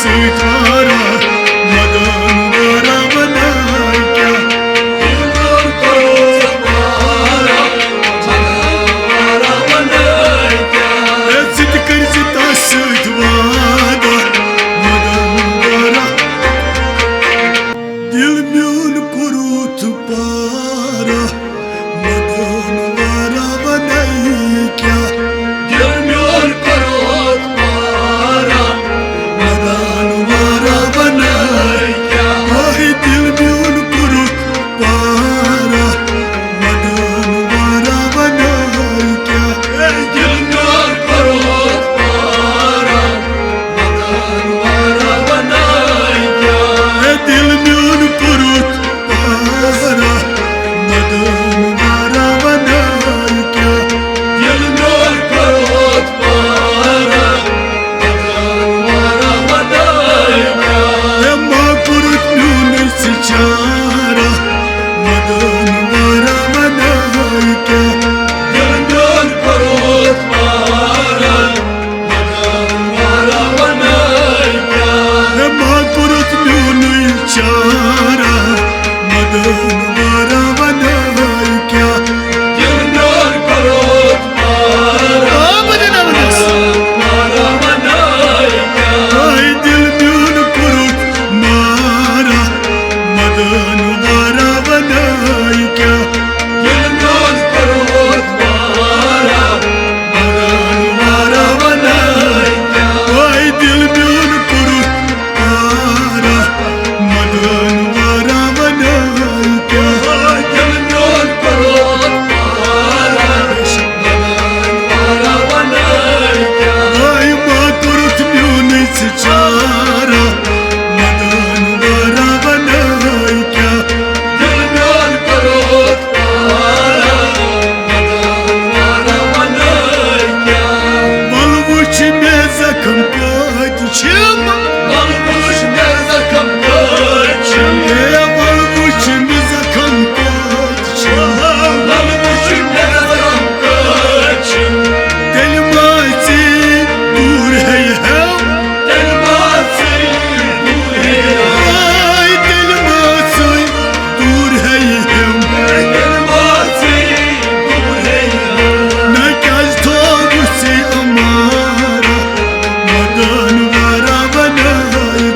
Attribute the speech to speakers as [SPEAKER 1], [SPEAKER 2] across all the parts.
[SPEAKER 1] सितारा मदन वारा बनाए क्या
[SPEAKER 2] दिलदार करो तुम्हारा मदन वारा बनाए क्या
[SPEAKER 1] जिद कर जिता सदवादा मदन वारा दिल म्यून कुरूत पारा मदन वारा बनाए क्या
[SPEAKER 2] दिल म्यून करो तुम्हारा मदन वारा बनाए क्या
[SPEAKER 1] आहे दिल म्यून कुरूत पारा मदन वारा बनाए क्या
[SPEAKER 2] दिल म्यून करो तुम्हारा मदन वारा बनाए क्या
[SPEAKER 1] दिल म्यून कुरूत पारा मदन वारा बनाए क्या
[SPEAKER 2] दिल म्यून करो तुम्हारा मदन वारा बनाए क्या
[SPEAKER 1] माँ कुरूत म्यून सिचारा मदन वारा बनाए क्या
[SPEAKER 2] दिल म्यून करो तुम्हारा मदन वारा बनाए क्या
[SPEAKER 1] माँ कुरूत म्यून चारा मदन वारा बनाए क्या
[SPEAKER 2] दिल म्यून करो तुम्हारा मदन वारा बनाए क्या
[SPEAKER 1] आई दिल म्यून कुरूत मारा मदन वारा बनाए क्या
[SPEAKER 2] दिल म्यून करो तुम्हारा मदन वारा बनाए क्या
[SPEAKER 1] आई दिल म्यून कुरूत मारा मदन वारा बनाए क्या
[SPEAKER 2] दिल म्यून करो तुम्हारा मदन वारा बनाए क्या
[SPEAKER 1] आई माँ कुरूत म्यून सिचारा मदन वारा बनाए क्या
[SPEAKER 2] दिल म्यून करो तुम्हारा मदन वारा बनाए क्या
[SPEAKER 1] बलवुच में जख्म काज
[SPEAKER 2] Malbuş ne zakım kaçım
[SPEAKER 1] बलवुच में जख्म काज
[SPEAKER 2] Malbuş ne zakım kaçım
[SPEAKER 1] दिल माची दूर है हम
[SPEAKER 2] Elması duruyor
[SPEAKER 1] आई दिल माची दूर है हम
[SPEAKER 2] Elması duruyor
[SPEAKER 1] न काज तो से हमारा मदन वारा बनाए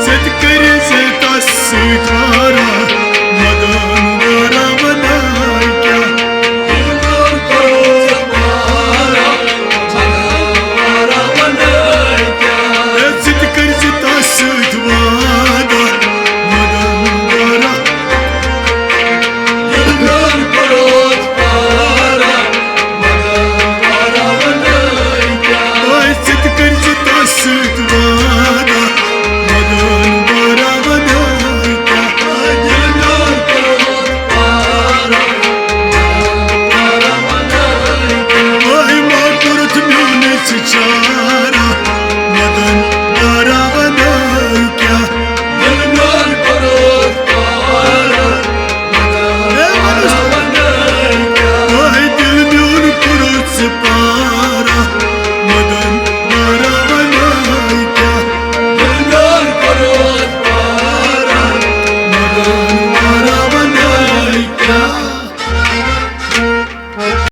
[SPEAKER 1] Set süt